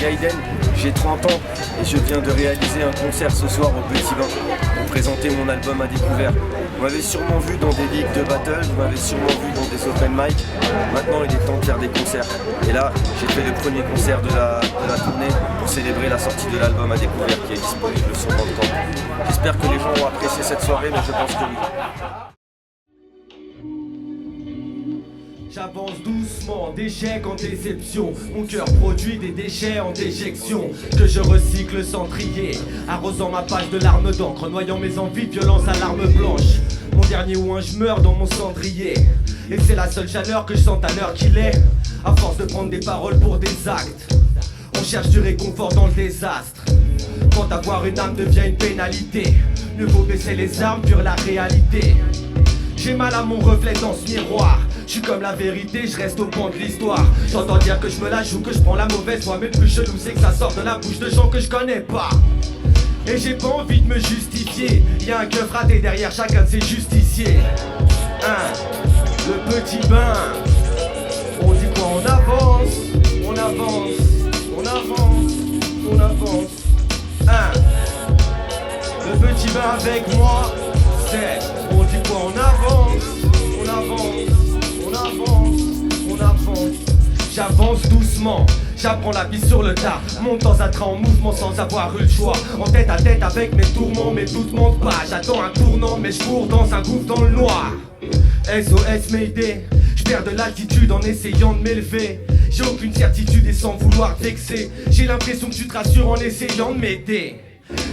Gaiden, j'ai 30 ans et je viens de réaliser un concert ce soir au Petit Bain pour présenter mon album à découvert. Vous m'avez sûrement vu dans des ligues de battle, vous m'avez sûrement vu dans des open mic. Maintenant il est temps de faire des concerts. Et là, j'ai fait le premier concert de la tournée pour célébrer la sortie de l'album à découvert qui est disponible sur Bandcamp. J'espère que les gens vont apprécier cette soirée, mais je pense que oui. J'avance doucement, d'échec en déception. Mon cœur produit des déchets en déjection que je recycle sans trier, arrosant ma page de larmes d'encre, noyant mes envies de violence à larmes blanches. Mon dernier ouin, je meurs dans mon cendrier. Et c'est la seule chaleur que je sens à l'heure qu'il est. À force de prendre des paroles pour des actes, on cherche du réconfort dans le désastre. Quand avoir une âme devient une pénalité, mieux vaut baisser les armes, pure la réalité. J'ai mal à mon reflet dans ce miroir. Je suis comme la vérité, je reste au point de l'histoire. J'entends dire que je me la joue, que je prends la mauvaise voie. Mais le plus chelou c'est que ça sort de la bouche de gens que je connais pas. Et j'ai pas envie de me justifier. Y'a un keuf raté derrière chacun de ces justiciers. Le petit bain. On dit quoi? On avance, on avance, on avance, on avance. Le petit bain avec moi. On dit quoi? On avance, on avance, on avance, on avance. J'avance doucement, j'apprends la vie sur le tas. Monte dans un train en mouvement sans avoir eu le choix. En tête à tête avec mes tourments, mes doutes montent pas. J'attends un tournant mais je cours dans un gouffre dans le noir. SOS Mayday, je perds de l'altitude en essayant de m'élever. J'ai aucune certitude et sans vouloir te vexer. J'ai l'impression que tu te rassures en essayant de m'aider.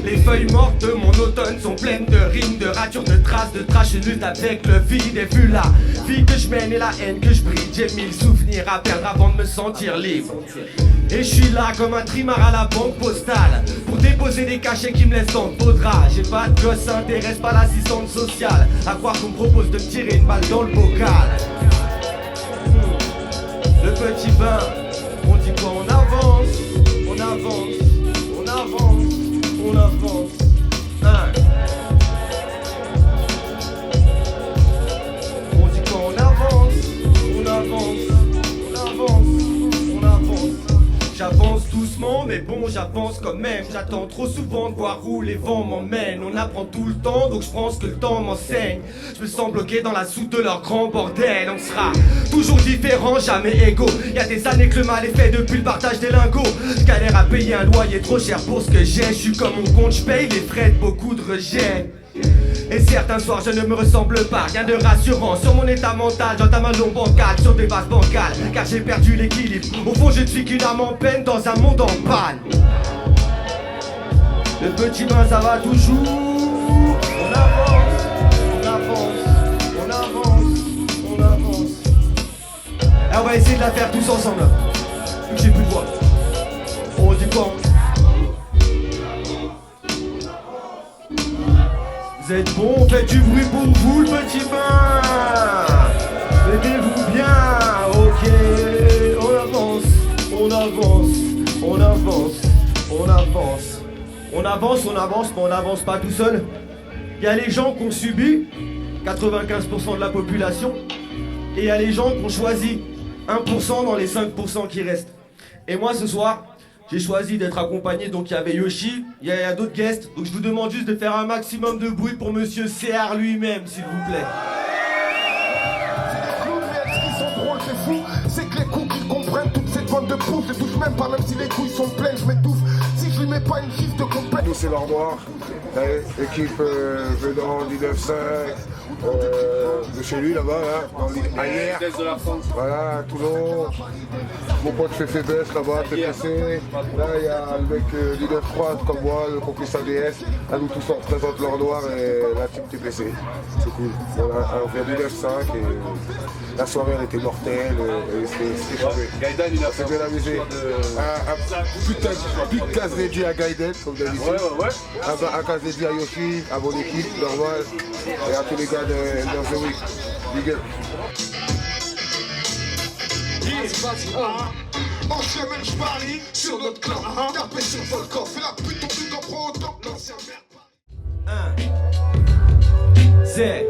Les feuilles mortes de mon automne sont pleines de rimes, de ratures, de traces, de trash. Je lutte avec le vide et vu la vie que je mène et la haine que je brille. J'ai mille souvenirs à perdre avant de me sentir libre. Et je suis là comme un trimar à la banque postale pour déposer des cachets qui me laissent dans le beau drap. J'ai pas de gosse, ça intéresse pas l'assistante sociale. À croire qu'on me propose de me tirer une balle dans le bocal. Le petit bain, on dit quoi? On avance, on avance, on avance. On avance. On dit quoi? On avance, on avance, on avance, on avance. J'avance doucement mais bon j'avance quand même. J'attends trop souvent de voir où les vents m'emmènent. On apprend tout le temps donc je pense que le temps m'enseigne. Je me sens bloqué dans la soute de leur grand bordel. On sera toujours différents, jamais égaux. Y'a des années que le mal est fait depuis le partage des lingots. Je galère à payer un loyer trop cher pour ce que j'ai. Je suis comme mon compte, je paye les frais de beaucoup de rejets. Et certains soirs je ne me ressemble pas, rien de rassurant sur mon état mental. J'entame un long bancal sur des bases bancales, car j'ai perdu l'équilibre. Au fond je ne suis qu'une âme en peine dans un monde en panne. Le petit bain ça va toujours. On avance, on avance, on avance, on avance. Et on va essayer de la faire tous ensemble. Vu que j'ai plus de voix. On dit quoi? Vous êtes bon, faites du bruit pour vous le petit bain. Aidez-vous bien, ok. On avance, on avance, on avance, on avance. On avance, on avance, mais on n'avance pas tout seul. Il y a les gens qui ont subi, 95% de la population. Et il y a les gens qui ont choisi, 1% dans les 5% qui restent. Et moi ce soir, j'ai choisi d'être accompagné, donc il y avait Yoshi, il y a d'autres guests, donc je vous demande juste de faire un maximum de bruit pour Monsieur CR lui-même, s'il vous plaît. Ce qui sont drôles, c'est fou, c'est que les coups qu'ils comprennent toute cette bande de poux, je les touche même pas, même si les couilles sont pleines, je m'étouffe. Si je lui mets pas une gifle de compète. Nous c'est l'or noir, équipe venant du 9-5, de chez lui là-bas, là, dans l'Aïr. Voilà, à Toulon. Mon pote fait faiblesse là-bas, très pressé. Là il y a le mec du 9-3 comme moi, le complice ADS. Là nous tous on représente l'or noir et la team TPC. C'est cool. Voilà, on vient du 9-5 et la soirée elle était mortelle et c'était chouette. Gaiden il a fait bien amusé. Un casse dédié à Gaiden, comme d'habitude. Un casse dédié à Yoshi, à mon équipe, normal. Et à tous les gars de The Week. Big up. En chemin je parie sur notre clan. Tapé sur Volkov, fais la pute, ton truc en pro autant. L'ancien merde. C'est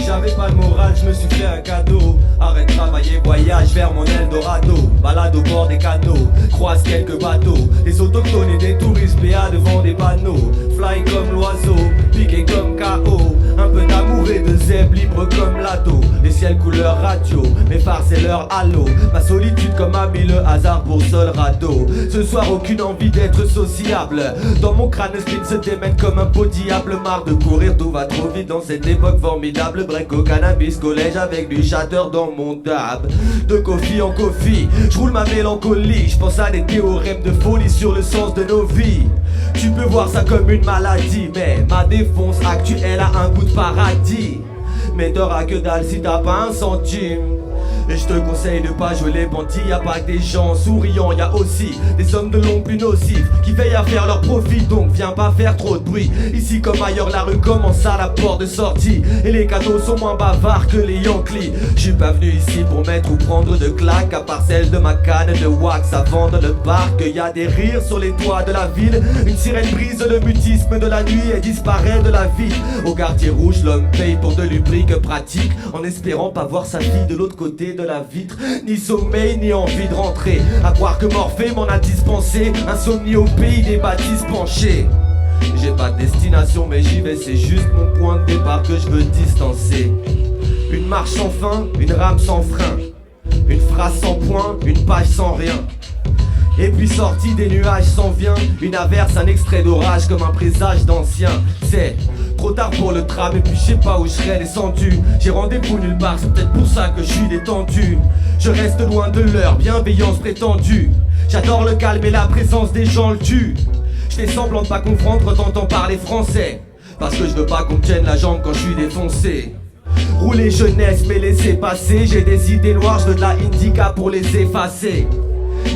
j'avais pas le moral, je me suis fait un cadeau. Arrête de travailler, voyage vers mon Eldorado. Balade au bord des canaux, croise quelques bateaux. Des autochtones et des touristes PA devant des panneaux. Fly comme l'oiseau, piqué comme KO. Un peu d'amour et de zèbre libre comme l'ado. Les ciels couleur radio, mes phares c'est leur halo. Ma solitude comme ami, le hasard pour seul radeau. Ce soir aucune envie d'être sociable. Dans mon crâne le spin se démène comme un pot diable. Marre de courir, tout va trop vite dans cette époque formidable. Break au cannabis, collège avec du chatter dans mon dab. De coffee en coffee, je roule ma mélancolie. Je pense à des théorèmes de folie sur le sens de nos vies. Tu peux voir ça comme une maladie, mais ma défonce actuelle a un goût de paradis. Mais t'auras que dalle si t'as pas un centime. Et je te conseille de pas jouer les bandits. Y'a pas que des gens souriants, y'a aussi des hommes de l'ombre plus nocifs qui veillent à faire leur profit. Donc viens pas faire trop de bruit. Ici comme ailleurs la rue commence à la porte de sortie. Et les cadeaux sont moins bavards que les Yankees. Je suis pas venu ici pour mettre ou prendre de claques, à part celle de ma canne de wax avant dans le parc. Y'a des rires sur les toits de la ville. Une sirène brise le mutisme de la nuit et disparaît de la vie. Au quartier rouge l'homme paye pour de lubrique pratique, en espérant pas voir sa fille de l'autre côté de la vitre. Ni sommeil ni envie de rentrer, à croire que Morphée m'en a dispensé. Insomnie au pays des bâtisses penchées. J'ai pas de destination mais j'y vais, c'est juste mon point de départ que je veux distancer. Une marche sans fin, une rame sans frein, une phrase sans point, une page sans rien. Et puis sorti des nuages s'en vient une averse, un extrait d'orage comme un présage d'ancien. C'est trop tard pour le tram et puis je sais pas où je serais descendu. J'ai rendez-vous nulle part, c'est peut-être pour ça que je suis détendu. Je reste loin de leur bienveillance prétendue. J'adore le calme et la présence des gens le tue. Je fais semblant de pas comprendre, t'entends parler français, parce que je veux pas qu'on me tienne la jambe quand je suis défoncé. Rouler jeunesse mais laisser passer, j'ai des idées noires, je veux de la indica pour les effacer.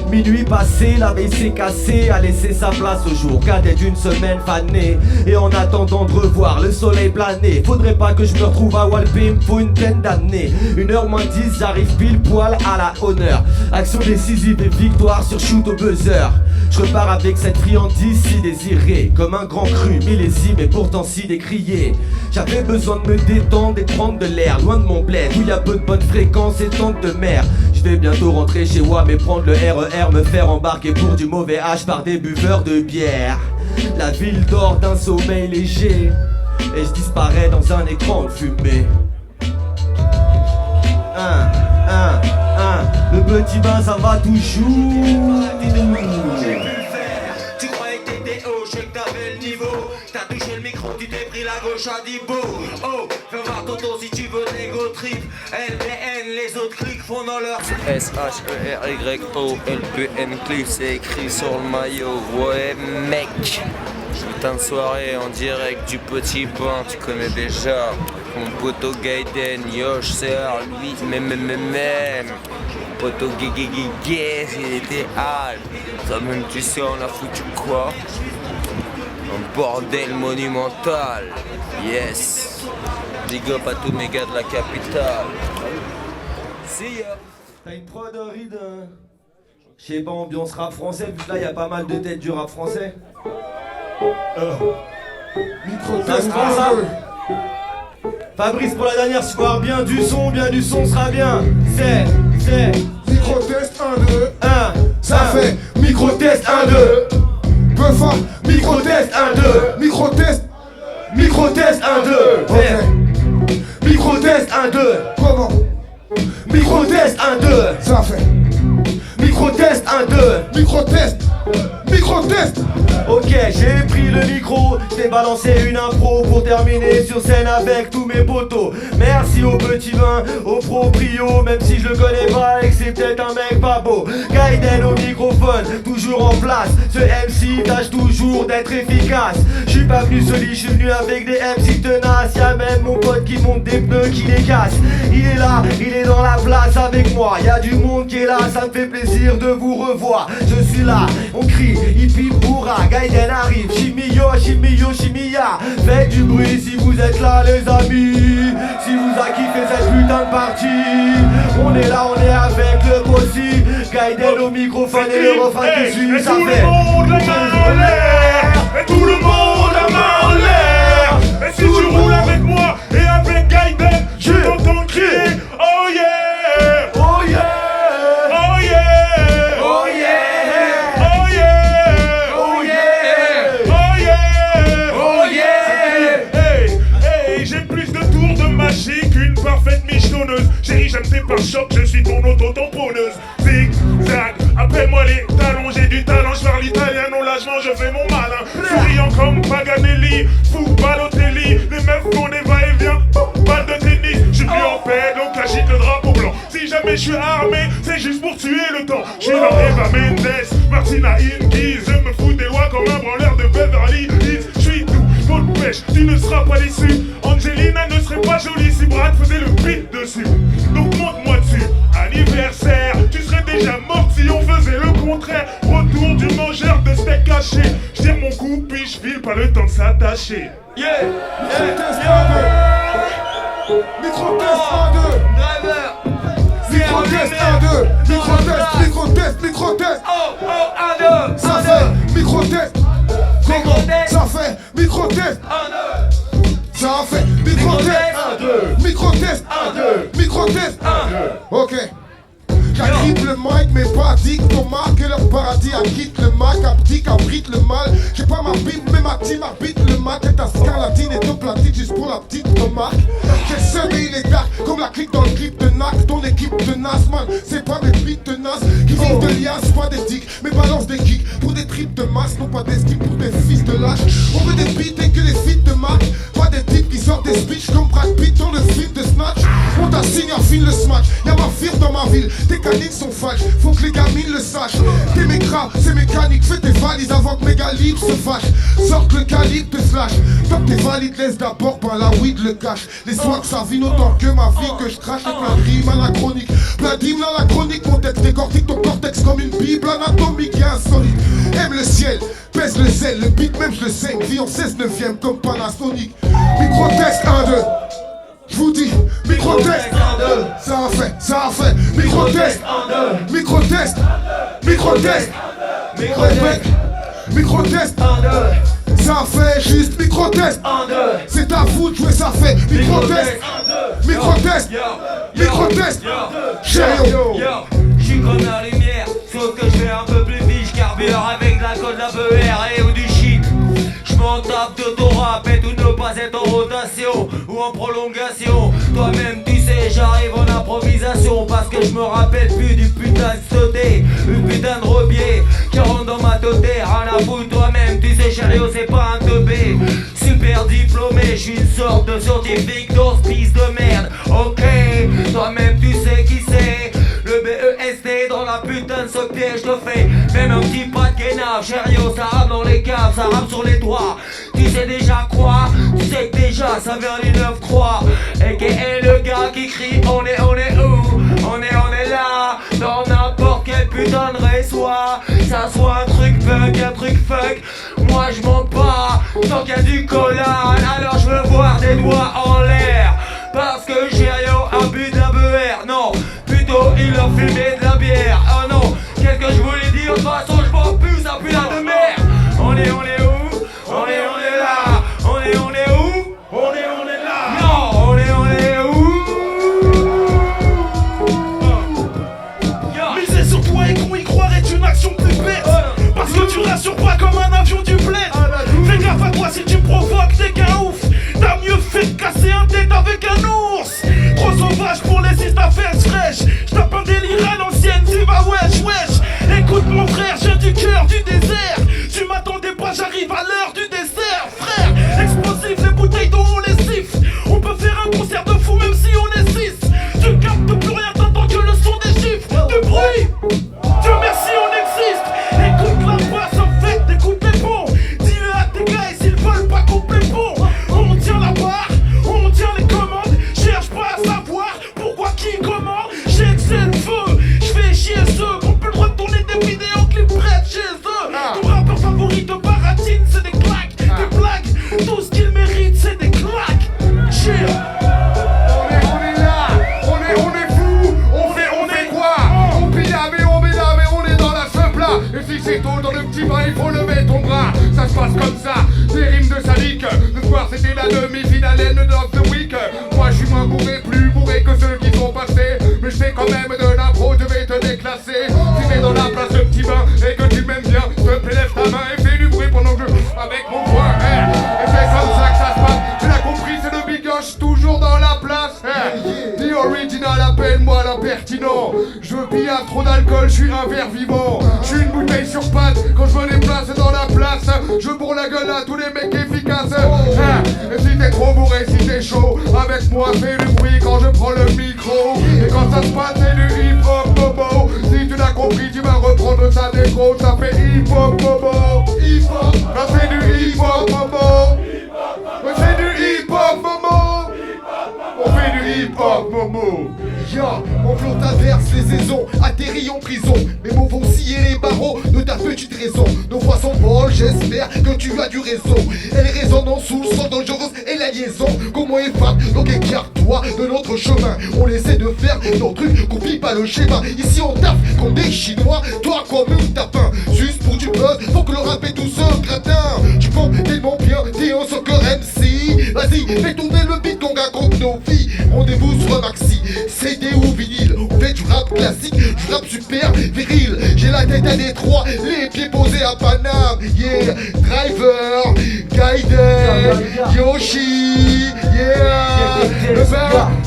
Minuit passé, la veille s'est cassée, a laissé sa place au jour cadet d'une semaine fanée. Et en attendant de revoir le soleil planer, faudrait pas que je me retrouve à Walpé, faut une peine d'année. 1h moins 10, j'arrive pile poil à la honneur. Action décisive et victoire sur shoot au buzzer. Je repars avec cette friandise si désirée, comme un grand cru, millésime et pourtant si décrié. J'avais besoin de me détendre et de prendre de l'air, loin de mon bled où y a peu de bonnes fréquences et tant de mer. Je vais bientôt rentrer chez moi mais prendre le RER, me faire embarquer pour du mauvais H par des buveurs de bière. La ville dort d'un sommeil léger et je disparais dans un écran de fumée. Le petit bain ça va toujours. Tu croyais que t'étais haut, je sais que t'avais le niveau. T'as touché le micro, tu t'es pris la gauche à Dibo. Oh, fais voir Toto si tu veux des go trip. LPN, les autres clics font dans leur SHERYOLPN clip, c'est écrit sur le maillot. Ouais mec, putain de soirée en direct du Petit Bain, tu connais déjà. Mon poteau Gaiden, Yosh, c'est lui, même. Poteau Gué, il était hal. Toi-même tu sais on a foutu quoi? Un bordel monumental. Yes. Big up à tous mes gars de la capitale. See ya. T'as une broderie de... Je sais pas, ambiance rap français, vu que là y'a pas mal de têtes du rap français. Ça se prend ça. Fabrice pour la dernière soir, bien du son sera bien. C'est Micro-test 1, 2, 1, ça fait micro-test 1, 2. peu fort. Micro-test 1, 2. Micro-test, Micro-test 1, 2. ok. Micro-test 1, 2. Comment? Micro-test 1, 2. Ça fait Micro-test 1, 2. micro-test, micro-test. Ok, j'ai pris le micro, j'ai balancé une impro pour terminer sur scène avec tous mes potos. Merci au petit vin, au proprio, même si je le connais pas et que c'est peut-être un mec pas beau. Gaiden au microphone, toujours en place. Ce MC tâche toujours d'être efficace. Je suis pas venu seul, je suis venu avec des MC tenaces. Y'a même mon pote qui monte des pneus qui les casse. Il est là, il est dans la place avec moi. Y'a du monde qui est là, ça me fait plaisir de vous revoir. Je suis là, on crie, hippie bourra. Gaiden arrive, chimio, chimia. Faites du bruit si vous êtes là les amis. Si vous a kiffé cette putain de partie. On est là, on est avec le bossi. Gaiden au microphone et le refrain qui suit, ça fait. Tout le monde la main en l'air. Et tout le monde la main en l'air. Et si tu roules avec moi et avec Gaiden, je j'aime tes pare-chocs, je suis ton auto-tamponneuse. Zig-zag, appelle-moi les talons, j'ai du talent, je parle italien, non là je fais mon malin. Souriant comme Paganelli, fou Balotelli, les meufs font des va-et-vient, balle de tennis. Je suis plus en paix, donc agite le drapeau blanc. Si jamais je suis armé, c'est juste pour tuer le temps. Je suis dans Eva Mendes, Martina Hingis, je me fous des lois comme un branleur de Beverly Hills. Je suis tout, faut de pêche, tu ne seras pas l'issue. Angelina ne serait pas jolie si Brad faisait le beat dessus. Donc monte-moi dessus, anniversaire, tu serais déjà morte si on faisait le contraire. Retour du mangeur de steak haché. Je tire mon coup puis je file, pas le temps de s'attacher. Yeah, Micro-test 1-2. Micro-test 1-2. Micro-test 1-2. Micro-test. Oh, 1, 2. Ça fait micro-test. Comment ça fait micro-test? 1, 2. Ça fait micro-test. 1, 2. Micro-test. 1, 2. Micro-test. 1, 2. Ok. J'agrippe le mic, mais pas addict au marque et leur paradis. Acquitte le Mac, abdique, abrite le mal. J'ai pas ma bite, mais ma team habite le Mac. Et ta scarlatine et deux platines juste pour la petite remarque. J'ai semé il est dark, comme la clique dans le clip de Nac. Ton équipe de Nasman, c'est pas mes beats de Nas qui vivent de liasses, pas des dicks, mais balance des kicks pour des trips de masse, non pas des skips pour des fils de lâche. On veut des beats et que les feats de marque, pas des types qui sortent des speeches comme Brad Pitt dans le film de Snatch. On t'assigne un film le smash, y'a ma firme dans ma ville, tes canines sont fâches, faut que les gamines le sachent. T'es mécras, c'est mécanique, fais tes valises avant que méga libre se fâche. Sorte le calibre te slash, top tes valides, laisse d'abord par la weed le cache. Les swags ça vine autant que ma vie que je crache, les plein de rimes anachroniques. Plein d'hymnes anachroniques, mon texte décortique ton cortex comme une bible anatomique et insolite. Aime le ciel, pèse le zèle, le beat même je le saigne, vie en 16/9 comme Panasonic. Micro-test 1-2. J'vous dis, micro-test, ça a fait, micro-test, micro-test, micro-test, micro-test, ça a fait juste micro-test, c'est à vous de jouer, ça fait micro-test, micro-test, micro-test, chérie. J'suis comme la lumière, sauf que j'fais un peu plus vite, j'carbure avec de la colle, la BR et ou du shit. J'm'en tape de ton rap et tout ne pas être en rotation ou en prolongation. Toi-même tu sais j'arrive en improvisation parce que je me rappelle plus du putain de sauté, une putain de rebier qui rentre dans ma totée. Rien à foutre toi-même tu sais Chériot c'est pas un teubé. Super diplômé, je suis une sorte de scientifique dans ce piste de merde. Ok, toi-même tu sais qui c'est. Le BEST dans la putain de ce piège te fait même un petit pas de guénave. Chériot ça rame dans les caves, ça rame sur les toits. Tu sais déjà quoi? Tu sais que déjà ça vient du 9-3. Et le gars qui crie on est où? On est là. Dans n'importe quel putain de réseau. Ça soit un truc punk, un truc fuck. Moi je m'en bats tant qu'il y a du collage. Alors je veux voir des doigts en l'air. Parce que Chériot a bu de la BR. Non, plutôt il a fumé de la bière. Oh non, qu'est-ce que je voulais dire? De toute façon je m'en pue, ça pue la de mer. On est où? On est là. On est où? On est là. Non, on est où? Miser sur toi et qu'on y croire est une action plus bête. Parce que tu rassures pas comme un avion du bled. Fais gaffe à toi si tu me provoques, t'es qu'un ouf. T'as mieux fait de casser un tête avec un ours. Trop sauvage pour les 6 d'affaires fraîches. J'tape un délire à l'ancienne, tu vas wesh. Écoute mon frère, je viens du cœur du désert. Tu m'attendais pas, j'arrive à l'heure du dessert. Frère, explosif, les bouteilles d'eau on les siffle. On peut faire un concert de fou même si on est 6. Tu captes plus rien, t'entends que le son des chiffres. De bruit, Dieu merci on existe. Écoute la basse en fait, écoute les bons. Dis-le à tes gars et s'ils veulent pas couper les ponts. On tient la barre, on tient les commandes. Cherche pas à savoir pourquoi qui comment. J'excelle le feu, j'fais chier ceux qu'on peut le droit de tourner des vidéos clips près de chez eux. Ton rappeur favori te baratine, c'est des claques, des blagues. Tout ce qu'il mérite c'est des claques. Chill. On est là, on est fou, on fait quoi? On pilla mais on est dans la seupla. Et si c'est tôt dans le petit bain, il faut lever ton bras. Ça se passe comme ça, des rimes de sadique. Le soir c'était la demi-finale of the week. Moi je suis moins bourré, plus bourré que ceux qui sont passés. Mais je fais quand même de l'impro, je vais te déclasser. Si t'es dans la place de petit bain et que tu m'aimes bien, s'il te plaît lève ta main et fais du bruit pendant que je avec mon poing. Et c'est comme ça que ça se passe. Tu l'as compris, c'est le bigoche toujours dans la place. The original, appelle-moi de billard, trop d'alcool, je suis un ver vivant. Je suis une bouteille sur pattes, quand je me déplace dans la place, je bourre la gueule à tous les mecs efficaces. Et si t'es trop bourré, si t'es chaud, avec moi fais du bruit quand je prends le micro. Et quand ça se passe c'est du hip-hop bobo. Si tu l'as compris, tu vas reprendre ça déco. Ça fait hip-hop bobo. Hip-hop, ça c'est du hip-hop bobo. C'est du hip-hop momo. On fait du hip-hop momo. Ya, mon flot traverse les saisons, atterrit en prison. Mes mots vont scier les barreaux de ta petite raison. Nos voix sont folles, j'espère que tu as du réseau. Elles résonnent sous le son dangereuse et la liaison. Comment efface, donc écarte-toi de notre chemin. On essaie de faire nos trucs, copie pas le schéma. Ici on taffe comme des Chinois, toi comme un tapin. Juste pour du buzz, faut que le rap est tout ce gratin. Tu comptes tellement bien, t'es un soccer MC. Vas-y, fais tourner le beat qu'on raconte nos vies. Rendez-vous sur un maxi, CD ou vinyle. On fait du rap classique, du rap super viril. J'ai la tête à Détroit, les pieds posés à Paname. Yeah, Driver, Gaiden, Yoshi, yeah.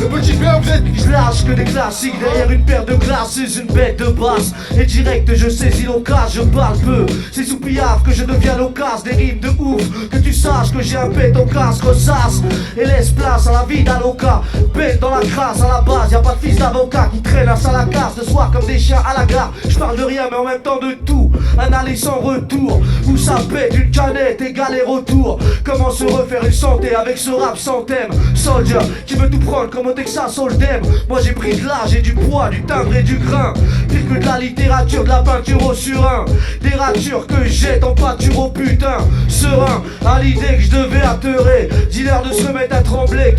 Le petit père, vous êtes... Je lâche que des classiques derrière une paire de glaces, une bête de basse. Et direct je saisis l'occasion, je parle peu. C'est sous Piaf que je deviens l'occasion, des rimes de ouf. Que tu saches que j'ai un pète au casque, ressasse. Et laisse place à la vie d'Aloca. Pète dans la crasse à la base, y'a pas de fils d'avocat qui traîne à la casse. Le soir comme des chiens à la gare. Je parle de rien mais en même temps de tout. Un aller sans retour, où ça pète une canette égale et retour. Comment se refaire une santé avec ce rap sans thème. Soldier qui veut tout prendre comme au Texas Hold'em. Moi j'ai pris de l'âge et du poids, du timbre et du grain. Pire que de la littérature, de la peinture au surin. Des ratures que je jette en pâture au putain. Serein, à l'idée que je devais atterrer. Dis-leur de se mettre à trembler.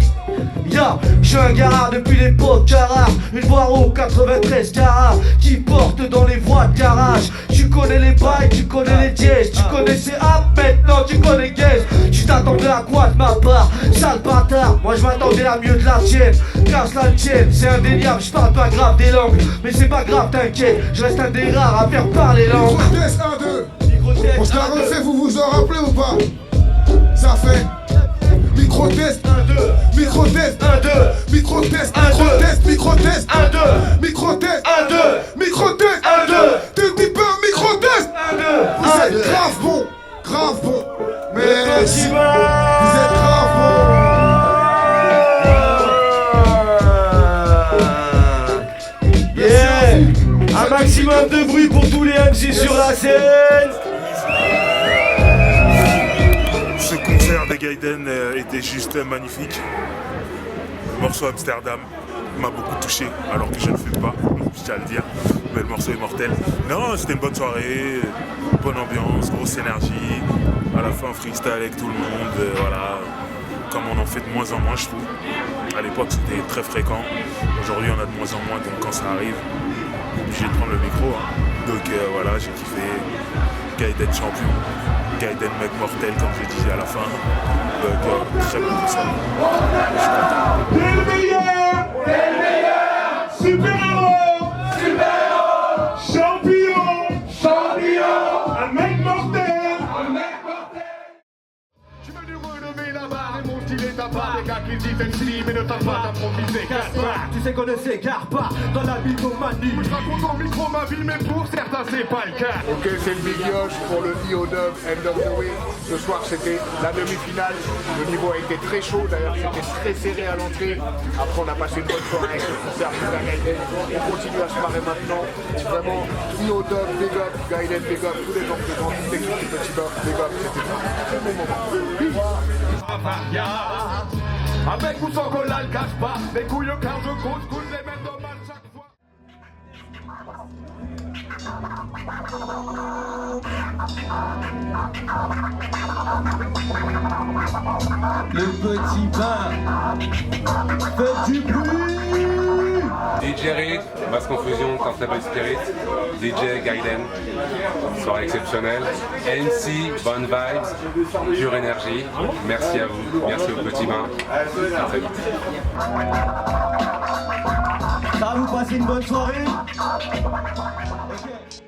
Ya, je suis un gars depuis l'époque Carrare. Une voix au 93 carats qui porte dans les voies de garage. Tu connais les bails, tu connais les dièses. Tu connaissais maintenant tu connais Guess. Tu t'attendais à quoi de ma part, sale bâtard. Moi je m'attendais à mieux de la tienne. Casse la tienne, c'est indéniable. Je parle pas grave des langues, mais c'est pas grave t'inquiète. Je reste un des rares à faire parler langue. Micro-test 1-2. On se la refait, vous vous en rappelez ou pas? Ça fait micro-test 1-2. Micro-test 1-2. Micro-test 1-2. Micro-test 1-2. Micro-test 1-2. Micro-test 1-2. T'es dis pas micro-test 1-2. Vous êtes grave bon. Grave bon. Merci. Vous êtes grave bon. Yeah. Un maximum de bruit pour tous les MC sur la scène. Ce concert des Gaiden était juste magnifique. Le morceau Amsterdam m'a beaucoup touché, alors que je ne fume pas, je tiens à le dire. Mais le morceau est mortel. Non, c'était une bonne soirée, bonne ambiance, grosse énergie. À la fin, freestyle avec tout le monde, voilà. Comme on en fait de moins en moins, je trouve. À l'époque, c'était très fréquent. Aujourd'hui, on a de moins en moins, donc quand ça arrive, on est obligé de prendre le micro. Hein. Donc voilà, j'ai kiffé. Gaiden champion. Gaiden mec mortel comme je disais à la fin. Donc très bon pour ça. T'es le meilleur! T'es le meilleur! Super-héros! Super-héros! Champion! Champion! Un mec mortel! Un mec mortel! Tu veux nous relever la barre et mon style est à part. Les gars qui disent MC mais ne t'as pas à profiter. Tu sais qu'on ne s'égare pas dans la mythomanie. Je raconte au micro ma vie mais pour certains c'est pas le cas. Ok, c'est le Big Yosh pour le IO-Dub End of the Way. Ce soir, c'était la demi-finale. Le niveau a été très chaud. D'ailleurs, c'était très serré à l'entrée. Après, on a passé une bonne soirée avec le concert de la Gaiden. On continue à se marrer maintenant. Vraiment, IO-Dub, Big Up, Gaiden, Big Up, tous les gens présents, toute l'équipe du Petit Bop, Big Up. C'était un très bon moment. Avec ou sans cola, le cache pas. Les couilles au car je coule les mêmes dans mal chaque fois. Le petit pain fait du bruit. DJ Reed, Basse Confusion, Turnstable Spirit, DJ Gaiden, soirée exceptionnelle, MC, bonne vibes, pure énergie, merci à vous, merci au petit bain, à très vite. Ça va, vous passez une bonne soirée? Okay.